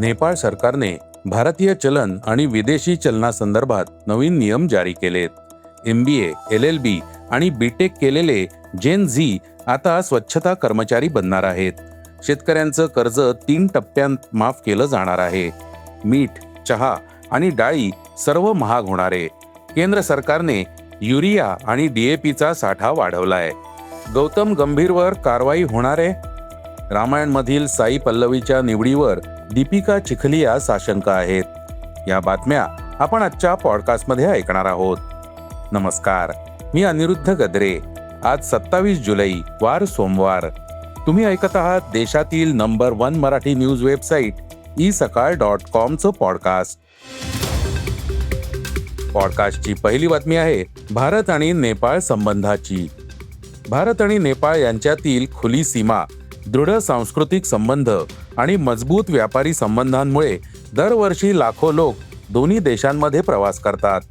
नेपाळ सरकारने भारतीय चलन आणि विदेशी चलनासंदर्भात नवीन नियम जारी केलेत. MBA, LLB आणि BTech केलेले जेन झी आता स्वच्छता कर्मचारी बनणार आहेत. शेतकऱ्यांचं कर्ज 3 टप्प्यांत माफ केलं जाणार आहे. मीठ, चहा आणि डाळी सर्व महाग होणार आहे. केंद्र सरकारने युरिया आणि DAPचा साठा वाढवलाय. गौतम गंभीरवर कारवाई होणार आहे. रामायणमधील साई पल्लवीच्या निवडीवर दीपिका चिखलिया साशंक आहेत. या बातम्या आपण आजच्या पॉडकास्टमध्ये ऐकणार आहोत. नमस्कार, मी अनिरुद्ध गद्रे. आज 27 जुलै, वार सोमवार. तुम्ही ऐकत आहात देशातील number 1 Marathi news website isakal.com podcast. पॉडकास्टची पहिली बातमी आहे भारत आणि नेपाळ संबंधाची. भारत आणि नेपाळ यांच्यातील खुली सीमा, दृढ सांस्कृतिक संबंध आणि मजबूत व्यापारी संबंधांमुळे दरवर्षी लाखो लोक दोन्ही देशांमध्ये प्रवास करतात.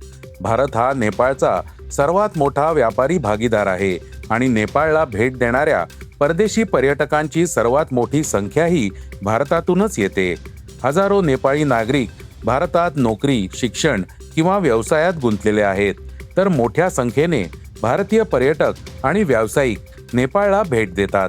भारत हा नेपाळचा सर्वात मोठा व्यापारी भागीदार आहे आणि नेपाळला भेट देणाऱ्या परदेशी पर्यटकांची सर्वात मोठी संख्याही भारतातूनच येते. हजारो नेपाळी नागरिक भारतात नोकरी, शिक्षण किंवा व्यवसायात गुंतलेले आहेत, तर मोठ्या संख्येने भारतीय पर्यटक आणि व्यावसायिक नेपाळला भेट देतात.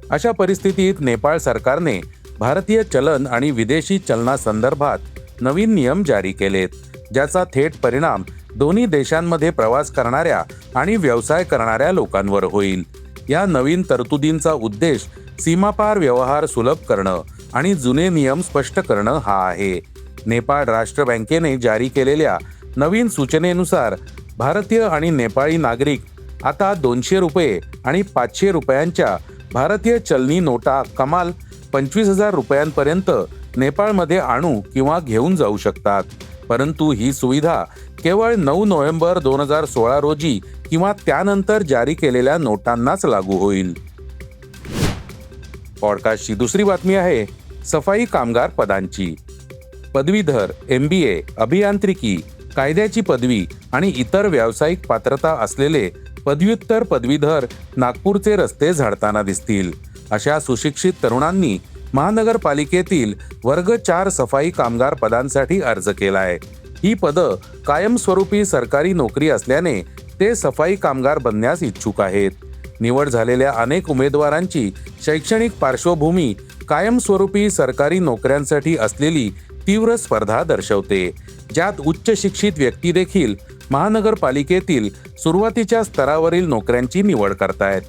अशा परिस्थितीत नेपाळ सरकारने भारतीय चलन आणि विदेशी चलनासंदर्भात नवीन नियम जारी केलेत, ज्याचा थेट परिणाम दोन्ही देशांमध्ये प्रवास करणाऱ्या आणि व्यवसाय करणाऱ्या लोकांवर होईल. या नवीन तरतुदींचा उद्देश सीमापार व्यवहार सुलभ करणं आणि जुने नियम स्पष्ट करणं हा आहे. नेपाळ राष्ट्र बँकेने जारी केलेल्या नवीन सूचनेनुसार भारतीय आणि नेपाळी नागरिक आता 200 रुपये आणि 500 रुपयांच्या भारतीय चलनी नोटा कमाल 25,000 रुपयांपर्यंत नेपाळमध्ये आणू किंवा घेऊन जाऊ शकतात. परंतु ही सुविधा केवळ 9 नोव्हेंबर 2016 रोजी किंवा त्यानंतर जारी केलेल्या नोटांनाच लागू होईल. पॉडकास्टची दुसरी बातमी आहे सफाई कामगार पदांची. पदवीधर, MBA, अभियांत्रिकी, कायद्याची पदवी आणि इतर व्यावसायिक पात्रता असलेले पदव्युत्तर पदवीधर नागपूरचे रस्ते झाडताना दिसतील. अशा सुशिक्षित तरुणांनी महानगरपालिकेतील वर्ग 4 सफाई कामगार पदांसाठी अर्ज केलाय. ही पदं कायमस्वरूपी सरकारी नोकरी असल्याने ते सफाई कामगार बनण्यास इच्छुक आहेत. निवड झालेल्या अनेक उमेदवारांची शैक्षणिक पार्श्वभूमी कायमस्वरूपी सरकारी नोकऱ्यांसाठी असलेली तीव्र स्पर्धा दर्शवते, ज्यात उच्च शिक्षित व्यक्ती देखील महानगरपालिकेतील सुरुवातीच्या स्तरावरील नोकऱ्यांची निवड करतायत.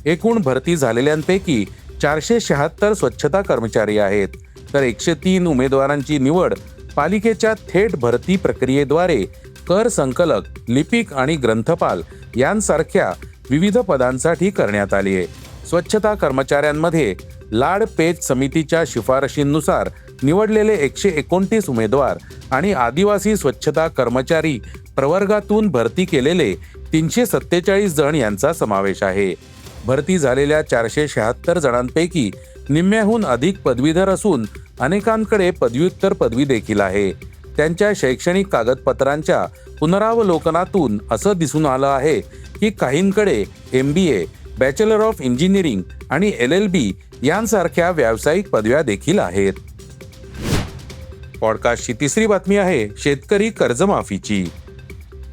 एकूण भरती झालेल्यांपैकी 476 स्वच्छता कर्मचारी आहेत, तर 103 उमेदवारांची निवड पालिकेच्या थेट भरती प्रक्रियेद्वारे कर संकलक, लिपिक आणि ग्रंथपाल यांसारख्या विविध पदांसाठी करण्यात आली आहे. स्वच्छता कर्मचाऱ्यांमध्ये लाड पेच समितीच्या शिफारशींनुसार निवडलेले 129 उमेदवार आणि आदिवासी स्वच्छता कर्मचारी प्रवर्गातून भरती केलेले 347 जण यांचा समावेश आहे. भरती झालेल्या 476 जणांपैकी निम्म्याहून अधिक पदवीधर असून अनेकांकडे पदव्युत्तर पदवी देखील आहे. त्यांच्या शैक्षणिक कागदपत्रांच्या पुनरावलोकनातून असं दिसून आलं आहे की काहींकडे MBA, बॅचलर ऑफ इंजिनिअरिंग आणि LLB यांसारख्या व्यावसायिक पदव्या देखील आहेत. पॉडकास्टची तिसरी बातमी आहे शेतकरी कर्जमाफीची.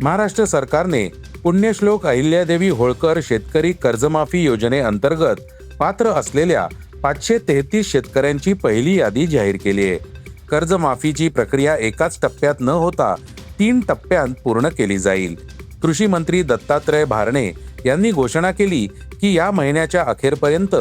महाराष्ट्र सरकारने पुण्यश्लोक अहिल्यादेवी होळकर शेतकरी कर्जमाफी योजनेअंतर्गत पात्र असलेल्या 533 शेतकऱ्यांची पहिली यादी जाहीर केली आहे. कर्जमाफीची प्रक्रिया एकाच टप्प्यात न होता 3 टप्प्यांत पूर्ण केली जाईल. कृषी मंत्री दत्तात्रय भारणे यांनी घोषणा केली की या महिन्याच्या अखेरपर्यंत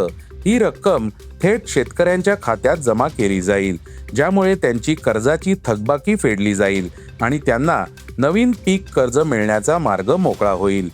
ही रक्कम थेट शेतकऱ्यांच्या खात्यात जमा केली जाईल, ज्यामुळे त्यांची कर्जाची थकबाकी फेडली जाईल आणि त्यांना नवीन पीक कर्ज मिळण्याचा मार्ग मोकळा होईल.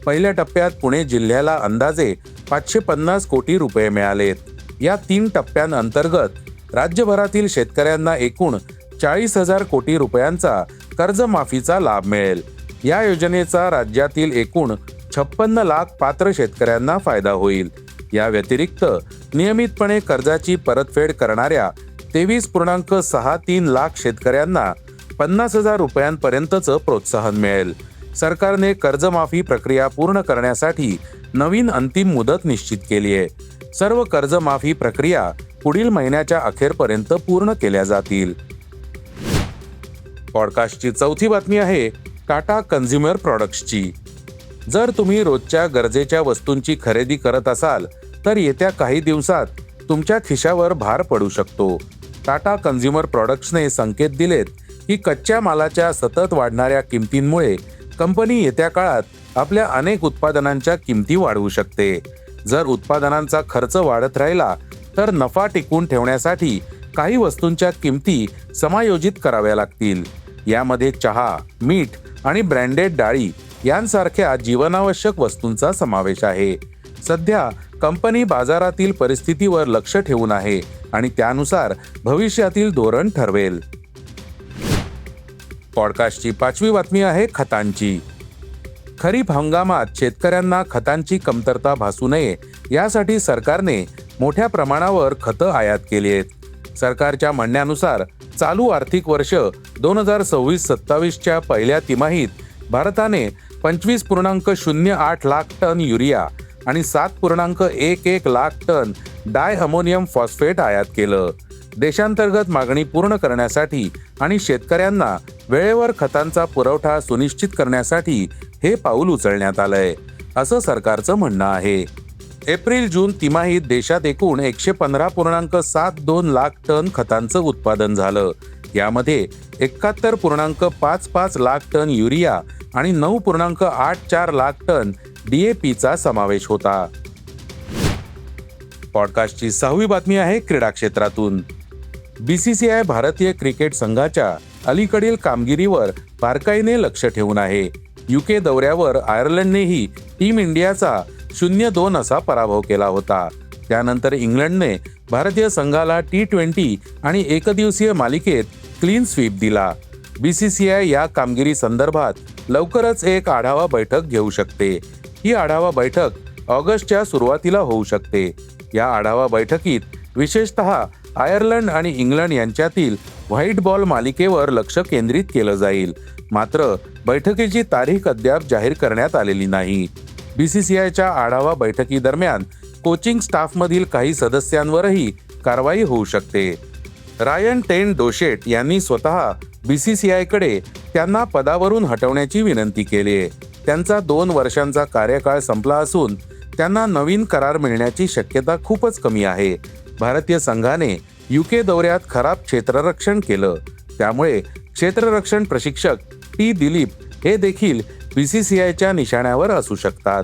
पहिल्या टप्प्यात पुणे जिल्ह्याला अंदाजे 550 कोटी रुपये मिळालेत. या 3 टप्प्यांअंतर्गत राज्यभरातील शेतकऱ्यांना एकूण 40,000 कोटी रुपयांचा कर्जमाफीचा लाभ मिळेल. या योजनेचा राज्यातील एकूण 56 लाख पात्र शेतकऱ्यांना फायदा होईल. या व्यतिरिक्त नियमितपणे कर्जाची परतफेड करणाऱ्या 23.63 लाख शेतकऱ्यांना 50,000 रुपयांपर्यंतचं प्रोत्साहन मिळेल. सरकारने कर्जमाफी प्रक्रिया पूर्ण करण्यासाठी नवीन अंतिम मुदत निश्चित केली आहे. सर्व कर्जमाफी प्रक्रिया पुढील महिन्याच्या अखेरपर्यंत पूर्ण केल्या जातील. पॉडकास्टची चौथी बातमी आहे टाटा कन्झ्युमर प्रॉडक्ट्सची. जर तुम्ही रोजच्या गरजेच्या वस्तूंची खरेदी करत असाल तर येत्या काही दिवसात तुमच्या खिशावर भार पडू शकतो. टाटा कन्झ्युमर प्रॉडक्ट्सने संकेत दिलेत की कच्च्या मालाच्या सतत वाढणाऱ्या किमतींमुळे कंपनी येत्या काळात आपल्या अनेक उत्पादनांच्या किमती वाढवू शकते. जर उत्पादनांचा खर्च वाढत राहिला तर नफा टिकवून ठेवण्यासाठी काही वस्तूंच्या किमती समायोजित कराव्या लागतील. यामध्ये चहा, मीठ आणि ब्रँडेड डाळी यांसारख्या जीवनावश्यक वस्तूंचा समावेश आहे. सध्या कंपनी बाजारातील परिस्थितीवर लक्ष ठेवून आहे आणि त्यानुसार भविष्यातील धोरण ठरवेल. पॉडकास्टची पाचवी बातमी आहे खतांची. खरीप हंगामात शेतकऱ्यांना खतांची कमतरता भासू नये यासाठी सरकारने मोठ्या प्रमाणावर खतं आयात केली आहेत. सरकारच्या म्हणण्यानुसार चालू आर्थिक वर्ष 2026-27च्या पहिल्या तिमाहीत भारताने 25.08 लाख टन युरिया आणि 7.11 लाख टन डाय अमोनियम फॉस्फेट आयात केलं. देशांतर्गत मागणी पूर्ण करण्यासाठी आणि शेतकऱ्यांना वेळेवर खतांचा पुरवठा सुनिश्चित करण्यासाठी हे पाऊल उचलण्यात आलंय, असं सरकारचं म्हणणं आहे. एप्रिल-जून तिमाहीत देशात एकूण 115.72 लाख टन खतांचं उत्पादन झालं. यामध्ये 71.55 लाख टन युरिया आणि 9.84 लाख टन DAPचा समावेश होता. पॉडकास्टची सहावी बातमी आहे क्रीडा क्षेत्रातून. BCCI भारतीय क्रिकेट संघाच्या अलीकडील कामगिरीवर बारकाईने लक्ष ठेवून आहे. UK दौऱ्यावर आयर्लंडनेही टीम इंडियाचा 0-2 असा पराभव केला होता. त्यानंतर इंग्लंडने भारतीय संघाला T20 आणि एकदिवसीय मालिकेत क्लीन स्वीप दिला. BCCI या कामगिरी संदर्भात लवकरच एक आढावा बैठक घेऊ शकते. ही आढावा बैठक ऑगस्टच्या सुरुवातीला होऊ शकते. या आढावा बैठकीत विशेषतः आयर्लंड आणि इंग्लंड यांच्यातील व्हाईट बॉल मालिकेवर लक्ष केंद्रित केलं जाईल. मात्र बैठकीची तारीख अद्याप जाहीर करण्यात आलेली नाही. BCCIच्या आढावा बैठकीदरम्यान कोचिंग स्टाफमधील काही सदस्यांवरही कारवाई होऊ शकते. रायन टेन डोशेट यांनी स्वतः BCCIकडे त्यांना पदावरून हटवण्याची विनंती केली आहे. त्यांचा 2 वर्षांचा कार्यकाळ संपला असून त्यांना नवीन करार मिळण्याची शक्यता खूपच कमी आहे. भारतीय संघाने UK दौऱ्यात खराब क्षेत्ररक्षण केलं. त्यामुळे क्षेत्ररक्षण प्रशिक्षक T दिलीप हे देखील BCCIच्या निशाण्यावर असू शकतात.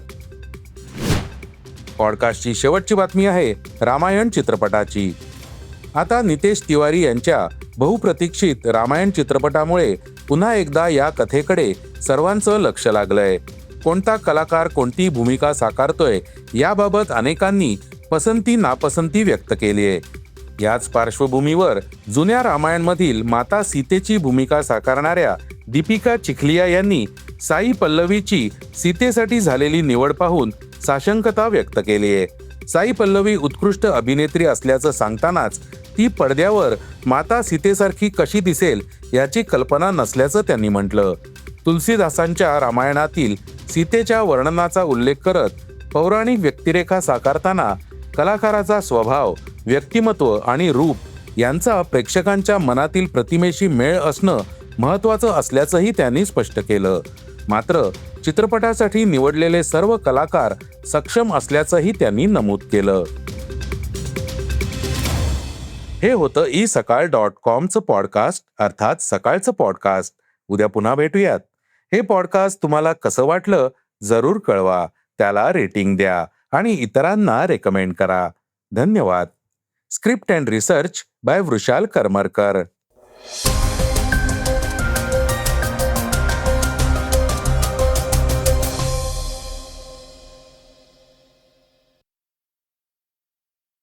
पॉडकास्टची शेवटची बातमी आहे रामायण चित्रपटाची. आता नितेश तिवारी यांच्या बहुप्रतीक्षित रामायण चित्रपटामुळे पुन्हा एकदा या कथेकडे सर्वांचं लक्ष लागलंय. कोणता कलाकार कोणती भूमिका साकारतोय याबाबत अनेकांनी पसंती नापसंती व्यक्त केली आहे. याच पार्श्वभूमीवर जुन्या रामायणमधील माता सीतेची भूमिका साकारणाऱ्या दीपिका चिखलिया यांनी साई पल्लवीची सीतेसाठी झालेली निवड पाहून साशंकता व्यक्त केली आहे. साई पल्लवी उत्कृष्ट अभिनेत्री असल्याचं सांगतानाच ती पडद्यावर माता सीतेसारखी कशी दिसेल याची कल्पना नसल्याचं त्यांनी म्हटलं. तुलसीदासांच्या रामायणातील सीतेच्या वर्णनाचा उल्लेख करत पौराणिक व्यक्तिरेखा साकारताना कलाकाराचा स्वभाव, व्यक्तिमत्व आणि रूप यांचा प्रेक्षकांच्या मनातील प्रतिमेशी मेळ असणं महत्त्वाचं असल्याचंही त्यांनी स्पष्ट केलं. मात्र चित्रपटासाठी निवडलेले सर्व कलाकार सक्षम असल्याचंही त्यांनी नमूद केलं. हे होतं isakal.comचं पॉडकास्ट, अर्थात सकाळचं पॉडकास्ट. उद्या पुन्हा भेटूयात. हे पॉडकास्ट तुम्हाला कसं वाटलं जरूर कळवा. त्याला रेटिंग द्या आणि इतरांना रेकमेंड करा. धन्यवाद. Script and research by Vrushal Karmarkar.